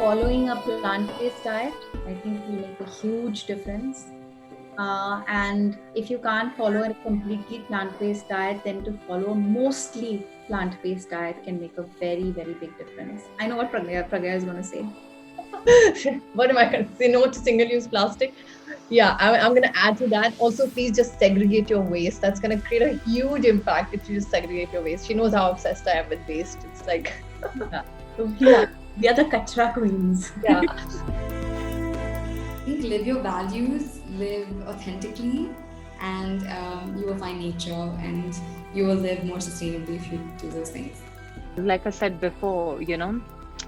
following a plant-based diet, I think will make a huge difference. And if you can't follow a completely plant-based diet, then to follow a mostly plant-based diet can make a very, very big difference. I know what Pragya is going to say. What am I going to say? No to single-use plastic. Yeah, I'm going to add to that. Also, please just segregate your waste. That's going to create a huge impact if you just segregate your waste. She knows how obsessed I am with waste. It's like... yeah, we are the kachra queens. Yeah. Live your values, live authentically, and you will find nature and you will live more sustainably if you do those things. Like I said before,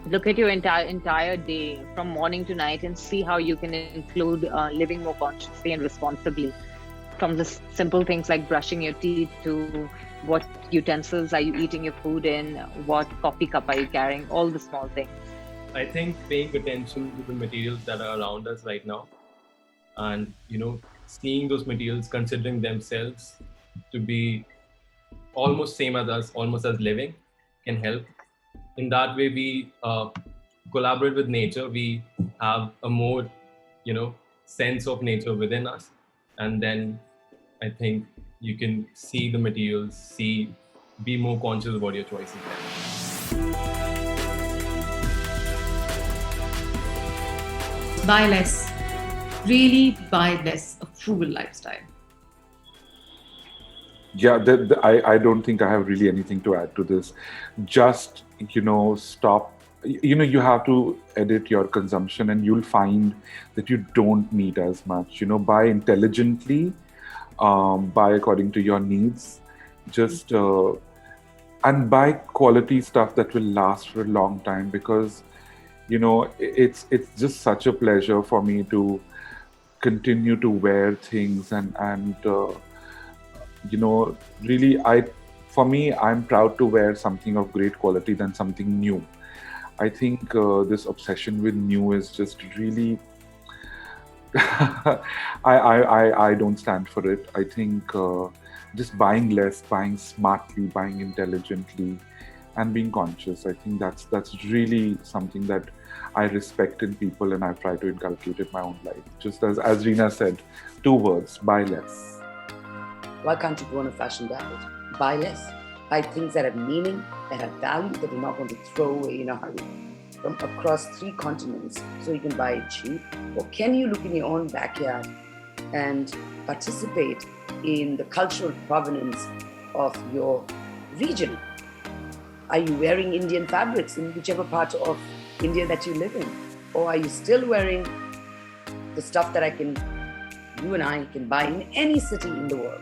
look at your entire day from morning to night and see how you can include living more consciously and responsibly. From the simple things like brushing your teeth to what utensils are you eating your food in, what coffee cup are you carrying, all the small things. I think paying attention to the materials that are around us right now and, seeing those materials, considering themselves to be almost same as us, almost as living, can help. In that way, we collaborate with nature. We have a more, sense of nature within us. And then I think you can see the materials, be more conscious about your choices then. Buy less. Really buy less. A frugal lifestyle. Yeah, I don't think I have really anything to add to this. Just, stop. You have to edit your consumption and you'll find that you don't need as much. Buy intelligently, buy according to your needs. Just, and buy quality stuff that will last for a long time, because it's just such a pleasure for me to continue to wear things and really I'm proud to wear something of great quality than something new. I think this obsession with new is just really I don't stand for it. I think just buying less, buying smartly, buying intelligently, and being conscious. I think that's really something that I respect in people, and I've tried to inculcate in my own life. Just as Reena said, 2 words: buy less. Why can't you go on a fashion diet? Buy less. Buy things that have meaning, that have value, that you're not going to throw away in a hurry. From across 3 continents, so you can buy it cheap? Or can you look in your own backyard and participate in the cultural provenance of your region? Are you wearing Indian fabrics in whichever part of India that you live in? Or are you still wearing the stuff that you and I can buy in any city in the world?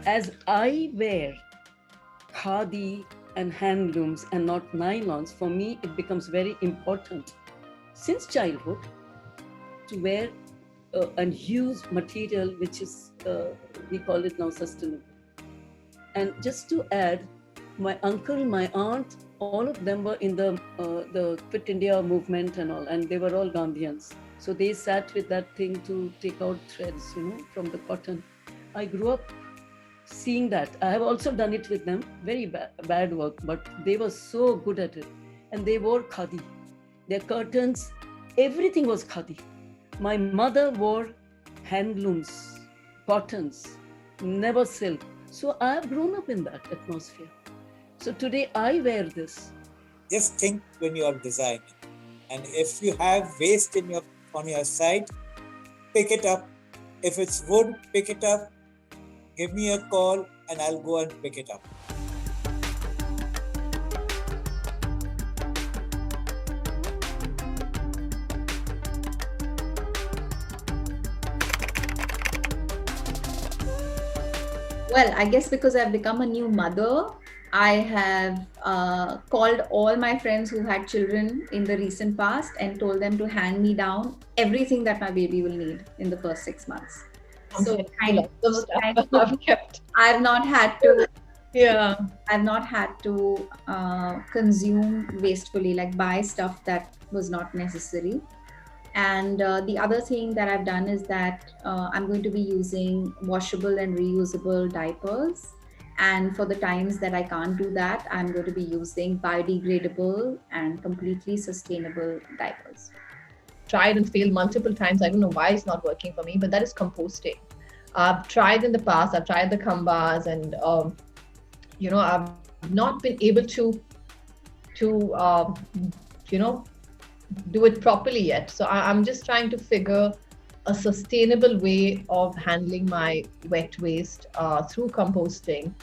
As I wear khadi and handlooms and not nylons, for me it becomes very important since childhood to wear and use material which is, we call it now sustainable. And just to add, my uncle, my aunt, all of them were in the Fit India movement and all, and they were all Gandhians. So they sat with that thing to take out threads, from the cotton. I grew up seeing that. I have also done it with them, very bad work, but they were so good at it. And they wore khadi. Their curtains, everything was khadi. My mother wore handlooms, cottons, never silk. So I have grown up in that atmosphere. So today I wear this. Just think when you are designing. And if you have waste on your site, pick it up. If it's wood, pick it up. Give me a call and I'll go and pick it up. Well, I guess because I've become a new mother, I have called all my friends who had children in the recent past and told them to hand me down everything that my baby will need in the first 6 months. So I've not had to. Yeah. I've not had to consume wastefully, like buy stuff that was not necessary. And the other thing that I've done is that I'm going to be using washable and reusable diapers. And for the times that I can't do that, I'm going to be using biodegradable and completely sustainable diapers. Tried and failed multiple times. I don't know why it's not working for me, but that is composting. I've tried in the past. I've tried the kambas, and I've not been able to do it properly yet. So I'm just trying to figure a sustainable way of handling my wet waste through composting.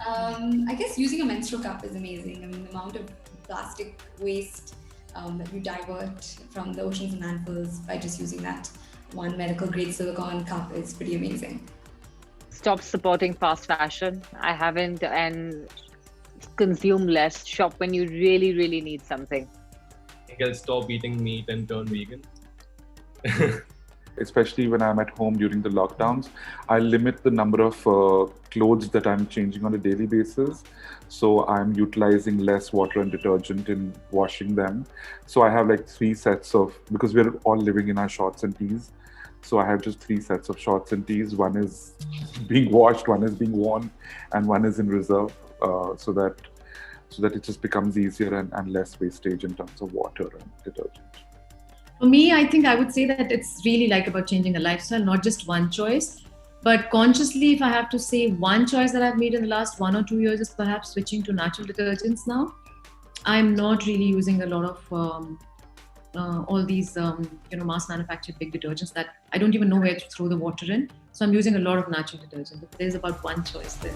I guess using a menstrual cup is amazing. I mean, the amount of plastic waste that you divert from the oceans and landfills by just using that one medical grade silicone cup is pretty amazing. Stop supporting fast fashion. I haven't, and consume less. Shop when you really, really need something. I think I'll stop eating meat and turn vegan. Especially when I'm at home during the lockdowns, I limit the number of clothes that I'm changing on a daily basis. So I'm utilizing less water and detergent in washing them. So I have like 3 sets of, because we're all living in our shorts and tees. So I have just 3 sets of shorts and tees. One is being washed, one is being worn, and one is in reserve, so that it just becomes easier and less wastage in terms of water and detergent. For me, I think I would say that it's really like about changing a lifestyle, not just one choice. But consciously, if I have to say one choice that I've made in the last 1 or 2 years is perhaps switching to natural detergents now. I'm not really using a lot of all these mass manufactured big detergents that I don't even know where to throw the water in. So I'm using a lot of natural detergent. If there's about one choice then.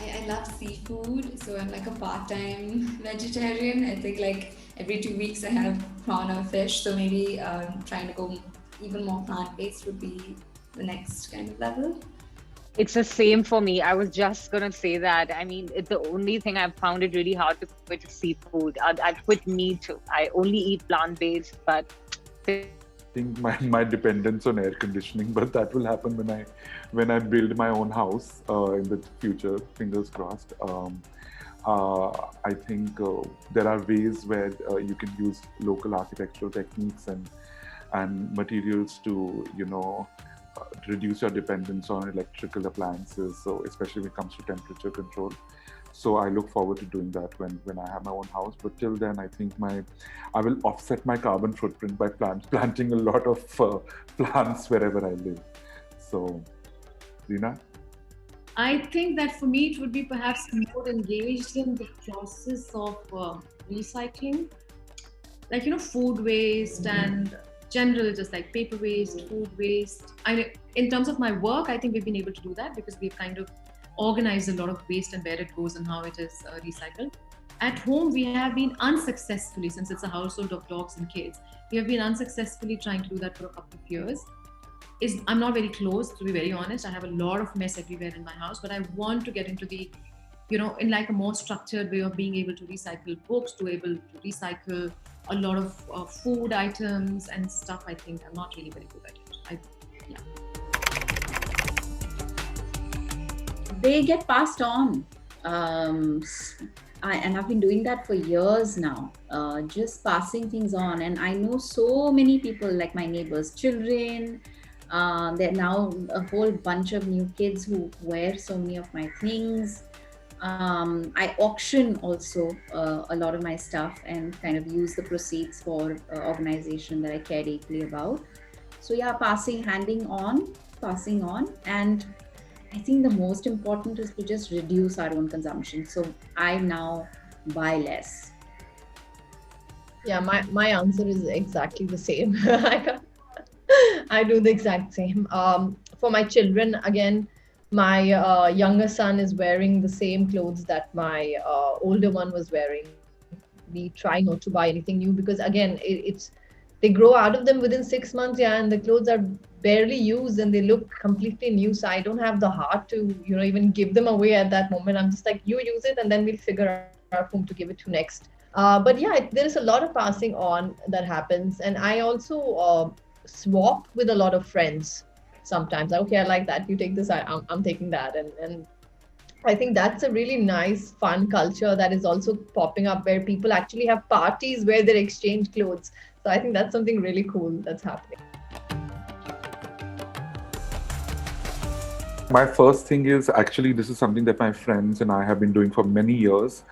I love seafood, so I'm like a part-time vegetarian. I think like every 2 weeks I have prawn or fish, so maybe trying to go even more plant-based would be the next kind of level. It's the same for me. I was just gonna say that. I mean, it's the only thing I've found it really hard to quit is seafood. I've quit meat. I only eat plant-based, but I think my dependence on air conditioning, but that will happen when I build my own house in the future. Fingers crossed. I think there are ways where you can use local architectural techniques and materials to reduce your dependence on electrical appliances. So especially when it comes to temperature control. So I look forward to doing that when I have my own house. But till then, I think I will offset my carbon footprint by planting a lot of plants wherever I live. So, Reena? I think that for me, it would be perhaps more engaged in the process of recycling, like, food waste and general, just like paper waste, food waste. In terms of my work, I think we've been able to do that because we've kind of organized a lot of waste and where it goes and how it is recycled. At home, we have been unsuccessfully, since it's a household of dogs and kids, we have been unsuccessfully trying to do that for a couple of years. I'm not very close, to be very honest. I have a lot of mess everywhere in my house, but I want to get into the, in like a more structured way of being able to recycle books, to able to recycle a lot of food items and stuff. I think I'm not really very good at it. They get passed on. And I've been doing that for years now, just passing things on. And I know so many people, like my neighbors' children. There are now a whole bunch of new kids who wear so many of my things. I auction also a lot of my stuff and kind of use the proceeds for organization that I care deeply about. So yeah, passing on. And I think the most important is to just reduce our own consumption. So I now buy less. Yeah, my answer is exactly the same. I do the exact same. For my children, again, my younger son is wearing the same clothes that my older one was wearing. We try not to buy anything new because, again, they grow out of them within 6 months, and the clothes are barely used and they look completely new. So I don't have the heart to, even give them away at that moment. I'm just like, you use it and then we'll figure out whom to give it to next. But yeah, there's a lot of passing on that happens. And I also swap with a lot of friends sometimes. Like, okay, I like that. You take this, I'm taking that. And I think that's a really nice, fun culture that is also popping up where people actually have parties where they exchange clothes. So I think that's something really cool that's happening. My first thing is actually this is something that my friends and I have been doing for many years.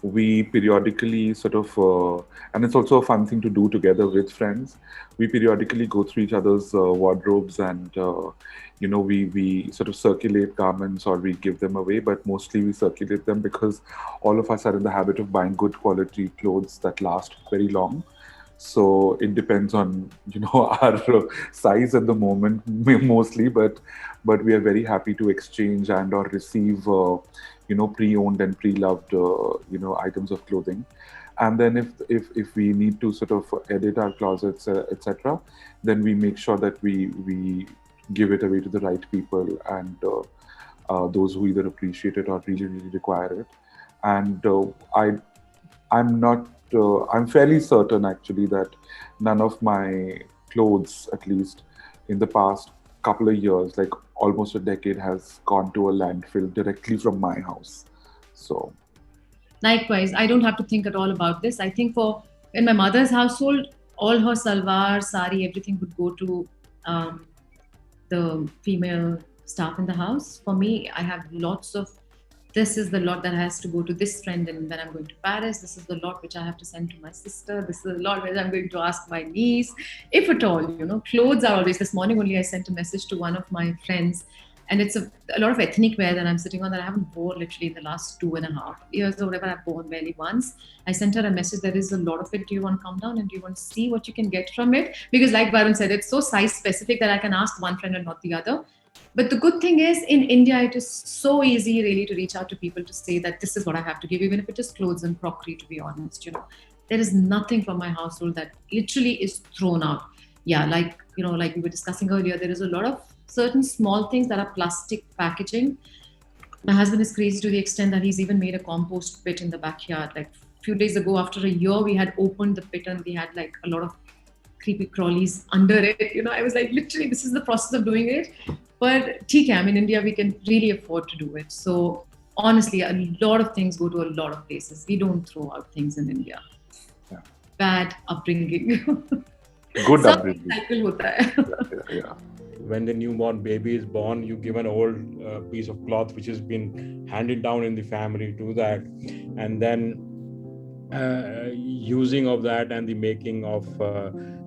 We periodically sort of, and it's also a fun thing to do together with friends. We periodically go through each other's wardrobes and, we sort of circulate garments or we give them away, but mostly we circulate them because all of us are in the habit of buying good quality clothes that last very long. So it depends on our size at the moment mostly, but we are very happy to exchange and or receive pre-owned and pre-loved items of clothing. And then if we need to sort of edit our closets, etc., then we make sure that we give it away to the right people and those who either appreciate it or really really require it. And I'm not. I'm fairly certain actually that none of my clothes, at least in the past couple of years, like almost a decade, has gone to a landfill directly from my house. So Likewise, I don't have to think at all about this. I think for in my mother's household, all her salwar, sari, everything would go to the female staff in the house. For me, I have lots of this is the lot that has to go to this friend and when I'm going to Paris. This is the lot which I have to send to my sister. This is the lot which I'm going to ask my niece. If at all, clothes are always. This morning only I sent a message to one of my friends, and it's a lot of ethnic wear that I'm sitting on that I haven't worn literally in the last 2.5 years or whatever. I've worn barely once. I sent her a message. There is a lot of it. Do you want to come down and do you want to see what you can get from it? Because like Varun said, it's so size specific that I can ask one friend and not the other. But the good thing is, in India, it is so easy really to reach out to people to say that this is what I have to give, even if it is clothes and crockery, to be honest. There is nothing from my household that literally is thrown out. Yeah, like we were discussing earlier, there is a lot of certain small things that are plastic packaging. My husband is crazy to the extent that he's even made a compost pit in the backyard. Like a few days ago, after a year, we had opened the pit and we had like a lot of creepy crawlies under it. I was like, literally, this is the process of doing it. But TK, in India, we can really afford to do it. So honestly, a lot of things go to a lot of places. We don't throw out things in India. Yeah. Bad upbringing. Good upbringing. Cycle hota hai. Yeah. When the newborn baby is born, you give an old piece of cloth which has been handed down in the family to that, and then using of that and the making of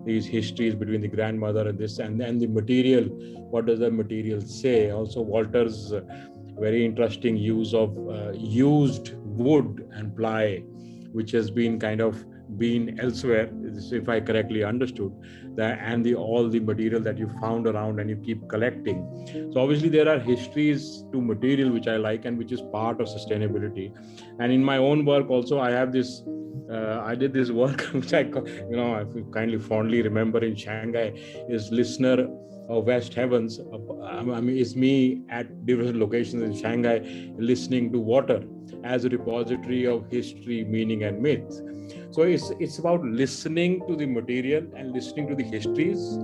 these histories between the grandmother and this and then the material. What does the material say? Also, Walter's very interesting use of used wood and ply, which has been kind of been elsewhere, if I correctly understood that, and all the material that you found around and you keep collecting. So obviously there are histories to material which I like and which is part of sustainability. And in my own work also, I have this I did this work which I kindly fondly remember in Shanghai, is listener of West Heavens. It's me at different locations in Shanghai listening to water as a repository of history, meaning and myth. So it's about listening to the material and listening to the histories